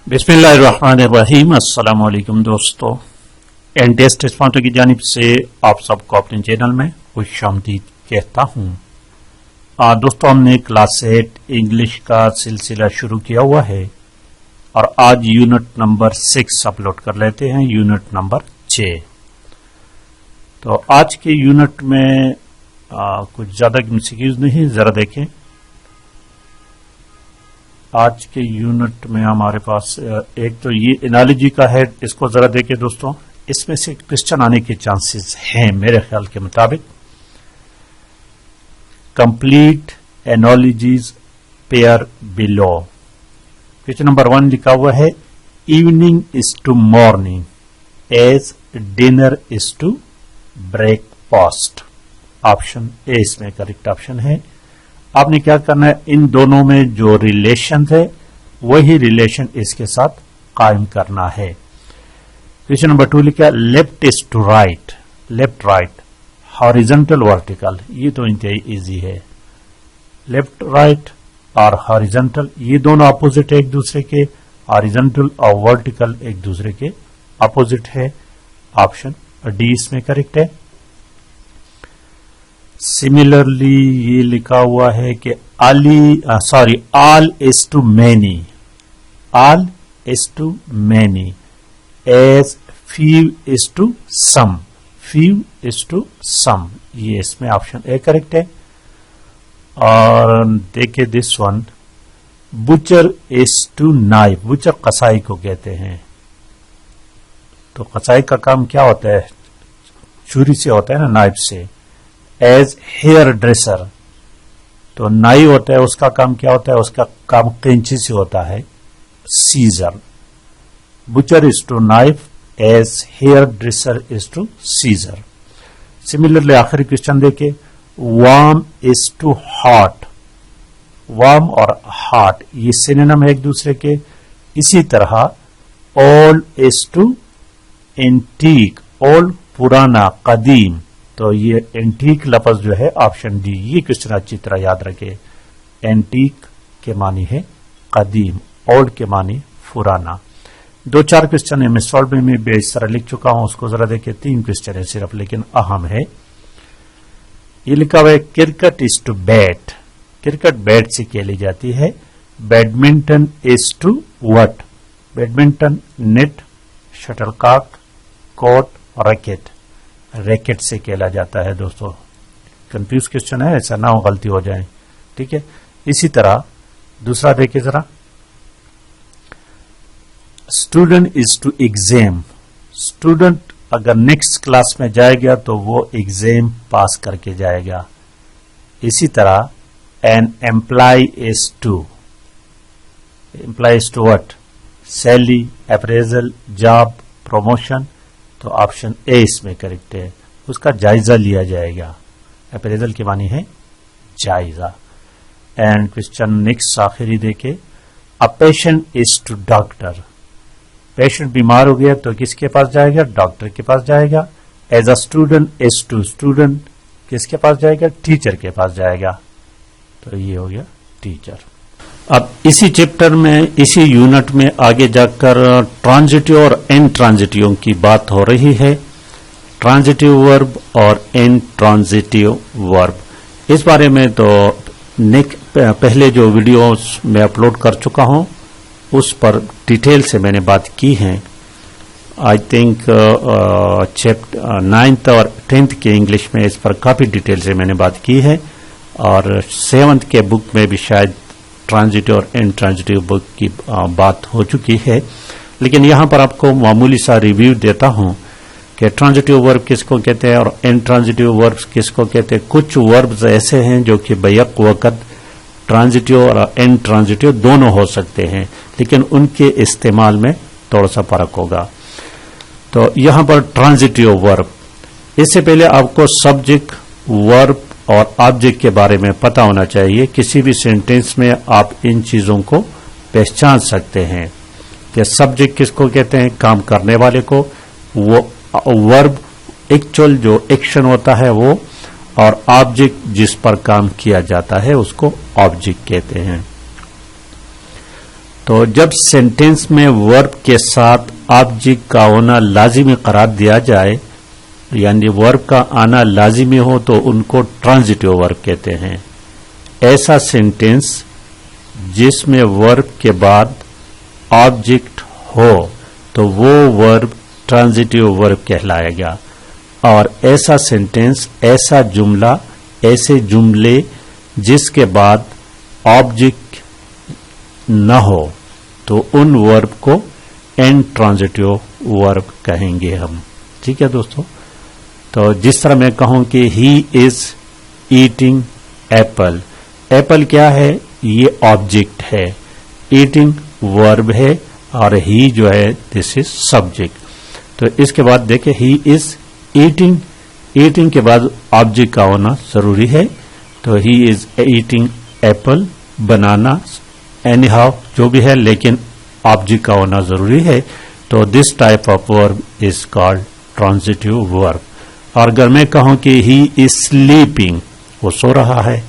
बिस्मिल्लाहिर्रहमानिर्रहीम। अस्सलाम वालेकुम दोस्तों, एनटीएस स्पॉन्सर की जानिब से आप सबको अपने चैनल में खुशामदीद कहता हूँ। दोस्तों, हमने क्लास 8 इंग्लिश का सिलसिला शुरू किया हुआ है और आज यूनिट नंबर 6 अपलोड कर लेते हैं, यूनिट नंबर 6। तो आज के यूनिट में कुछ ज्यादा एमसीक्यूज नहीं, जरा देखें। आज के यूनिट में हमारे पास एक तो ये एनालॉजी का है, इसको जरा देखें दोस्तों। इसमें से क्वेश्चन आने के चांसेस हैं मेरे ख्याल के मुताबिक। Complete analogies pair below. Question number 1 लिखा हुआ है, evening is to morning as dinner is to breakfast. Option A इसमें करेक्ट ऑप्शन है। आपने क्या करना है, इन दोनों में जो रिलेशन है वही रिलेशन इसके साथ कायम करना है। क्वेश्चन नंबर 2 लिखा, left is to right, left right, horizontal vertical. ये तो इंतहाई इजी है। लेफ्ट राइट और हॉरिजॉन्टल ये दोनों अपोजिट है एक दूसरे के, हॉरिजॉन्टल और वर्टिकल एक दूसरे के अपोजिट है। ऑप्शन डी इसमें करेक्ट है। सिमिलरली ये लिखा हुआ है कि all is to many, all is to many as few is to some, few is to some. ये इसमें ऑप्शन ए करेक्ट है। और देखिए this one, butcher is to knife, butcher कसाई को कहते हैं। तो कसाई का काम क्या होता है, छुरी से होता है ना, नाइफ से। एज हेयर ड्रेसर, तो नाई होता है उसका काम क्या होता है, उसका काम कैंची से होता है, scissor. Butcher is to knife as hair dresser is to scissor. Similarly आखिरी क्वेश्चन देखे, warm is to hot, warm और हॉट ये सिनोनिम है एक दूसरे के। इसी तरह old is to antique, old पुराना, कदीम। तो ये एंटीक लफ्ज जो है ऑप्शन डी, ये क्वेश्चन अच्छी तरह याद रखे। एंटीक के मानी है कदीम, ओल्ड के मानी पुराना। 2-4 क्वेश्चन है, मैं सॉल्व में भी इस तरह लिख चुका हूं, उसको जरा देखिए। 3 क्वेश्चन है सिर्फ, लेकिन अहम है। ये लिखा हुआ है, cricket is to bat, cricket bat से खेली जाती है। Badminton is to what, badminton net, shuttlecock, court, racket, racket से खेला जाता है। दोस्तों कंफ्यूज क्वेश्चन है, ऐसा ना हो गलती हो जाए, ठीक है। इसी तरह दूसरा देखिए जरा, student is to exam, student अगर नेक्स्ट क्लास में जाएगा तो वो एग्जाम पास करके जाएगा। इसी तरह an employ is to, employ is to what, salary, appraisal, job, promotion. तो ऑप्शन ए इसमें करेक्ट है, उसका जायजा लिया जाएगा। अप्रेजल की मानी है जायजा। एंड क्वेश्चन नेक्स्ट आखिरी देखे, a patient is to doctor, patient बीमार हो गया तो किसके पास जाएगा, डॉक्टर के पास जाएगा। As a student is to student किसके पास जाएगा, टीचर के पास जाएगा। तो ये हो गया टीचर। अब इसी चैप्टर में, इसी यूनिट में आगे जाकर ट्रांजिटिव और इन ट्रांजिटिव की बात हो रही है। ट्रांजिटिव वर्ब और इन ट्रांजिटिव वर्ब, इस बारे में तो पहले जो वीडियोस में अपलोड कर चुका हूं उस पर डिटेल से मैंने बात की है। आई थिंक चैप्टर 9th और 10th के इंग्लिश में इस पर काफी डिटेल से मैंने बात की है, और 7th के बुक में भी शायद ट्रांजिटिव और इन ट्रांजिटिव बुक की बात हो चुकी है। लेकिन यहां पर आपको मामूली सा रिव्यू देता हूं कि ट्रांजिटिव वर्ब किसको कहते हैं और इन ट्रांजिटिव वर्ब्स किसको कहते हैं। कुछ वर्ब्स ऐसे हैं जो कि बैक वक्त ट्रांजिटिव और इन ट्रांजिटिव दोनों हो सकते हैं, लेकिन उनके इस्तेमाल में थोड़ा सा फर्क होगा। तो यहां पर ट्रांजिटिव वर्ब, इससे पहले आपको सब्जेक्ट, वर्ब और ऑब्जेक्ट के बारे में पता होना चाहिए। किसी भी सेंटेंस में आप इन चीजों को पहचान सकते हैं कि सब्जेक्ट किसको कहते हैं, काम करने वाले को, वो वर्ब एक्चुअल जो एक्शन होता है वो, और ऑब्जेक्ट जिस पर काम किया जाता है उसको ऑब्जेक्ट कहते हैं। تو جب سینٹینس میں ورب کے ساتھ آبجیکٹ کا ہونا لازمی قرار دیا جائے یعنی ورب کا آنا لازمی ہو تو ان کو ٹرانزٹیو ورب کہتے ہیں. ایسا سینٹینس جس میں ورب کے بعد آبجیکٹ ہو تو وہ ورب ٹرانزٹیو ورب کہلائے گا. اور ایسا سینٹینس ایسا جملہ ایسے جملے جس کے بعد آبجیکٹ نہ ہو تو ان ورب کو ان ٹرانزٹیو ورب کہیں گے ہم. ٹھیک ہے دوستو. تو جس طرح میں کہوں کہ ہی از ایٹنگ ایپل. ایپل کیا ہے؟ یہ آبجیکٹ ہے. ایٹنگ ورب ہے اور ہی جو ہے دس از سبجیکٹ. تو اس کے بعد دیکھیں ہی از ایٹنگ. ایٹنگ کے بعد آبجیکٹ کا ہونا ضروری ہے. تو he is eating apple banana anyhow جو بھی ہے لیکن آبجیکٹ کا ہونا ضروری ہے. تو this type of verb is called transitive ورب. اور اگر میں کہوں کہ ہی از سلیپنگ وہ سو رہا ہے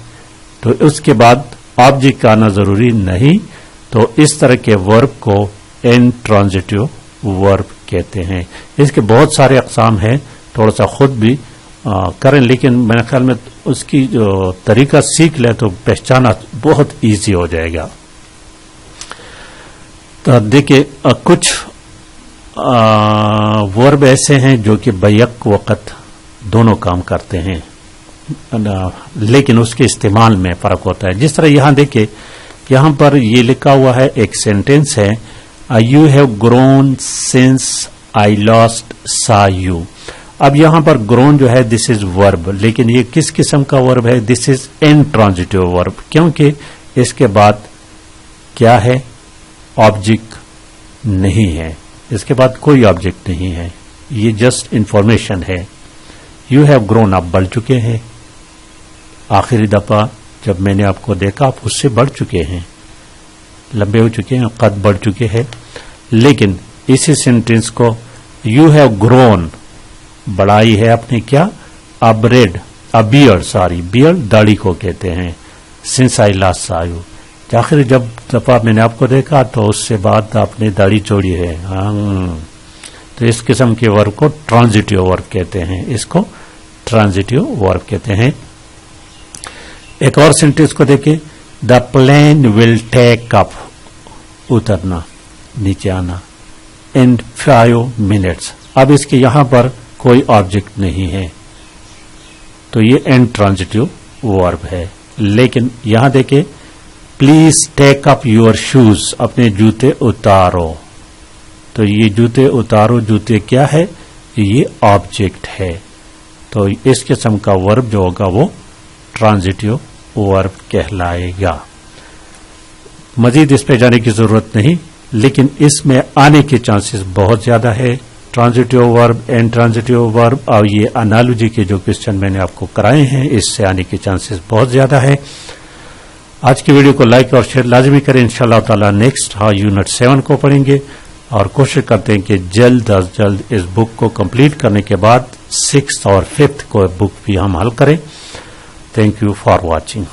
تو اس کے بعد آبجیکٹ کا آنا ضروری نہیں. تو اس طرح کے ورب کو ان ٹرانزٹیو ورب کہتے ہیں. اس کے بہت سارے اقسام ہیں. تھوڑا سا خود بھی کریں لیکن میرے خیال میں اس کی جو طریقہ سیکھ لیں تو پہچانا بہت ایزی ہو جائے گا. تو دیکھیں کچھ ورب ایسے ہیں جو کہ بیک وقت دونوں کام کرتے ہیں لیکن اس کے استعمال میں فرق ہوتا ہے. جس طرح یہاں دیکھیں یہاں پر یہ لکھا ہوا ہے ایک سینٹینس ہے you have grown since I last سا یو. اب یہاں پر گرون جو ہے دس از ورب لیکن یہ کس قسم کا ورب ہے؟ دس از ان ٹرانزٹیو ورب کیونکہ اس کے بعد کیا ہے؟ آبجیکٹ نہیں ہے. اس کے بعد کوئی آبجیکٹ نہیں ہے. یہ جسٹ انفارمیشن ہے. یو ہیو گرون آپ بڑھ چکے ہیں. آخری دفعہ جب میں نے آپ کو دیکھا آپ اس سے بڑھ چکے ہیں لمبے ہو چکے ہیں قد بڑھ چکے ہیں. لیکن اسی سینٹینس کو یو ہیو گرون بڑائی ہے اپنے کیا بیئرڈ داڑھی کو کہتے ہیں. سنس آئی لاسٹ سا یو آخر جب دفعہ میں نے آپ کو دیکھا تو اس سے بعد آپ نے داڑھی چھوڑی ہے. تو اس قسم کے ورب کو ٹرانزٹیو ورب کہتے ہیں. اس کو ٹرانزٹیو ورب کہتے ہیں. ایک اور سینٹینس کو دیکھیں دا پلین ول ٹیک اپ اترنا نیچے آنا ان 5 minutes. اب اس کے یہاں پر کوئی آبجیکٹ نہیں ہے تو یہ ان ٹرانزٹیو ورب ہے. لیکن یہاں دیکھیں please take up your shoes اپنے جوتے اتارو. تو یہ جوتے اتارو جوتے کیا ہے؟ یہ آبجیکٹ ہے. تو اس قسم کا ورب جو ہوگا وہ ٹرانزٹیو ورب کہلائے گا. مزید اس پہ جانے کی ضرورت نہیں لیکن اس میں آنے کے چانسز بہت زیادہ ہے. ٹرانزٹیو ورب اینڈ ٹرانزٹیو ورب اور یہ انالوجی کے جو کوسچن میں نے آپ کو کرائے ہیں اس سے آنے کے چانسز بہت زیادہ ہے. آج کی ویڈیو کو لائک اور شیئر لازمی کریں. انشاءاللہ تعالی نیکسٹ یونٹ 7 کو پڑھیں گے اور کوشش کرتے ہیں کہ جلد از جلد اس بک کو کمپلیٹ کرنے کے بعد 6th اور 5th کو بک بھی ہم حل کریں. Thank you for watching.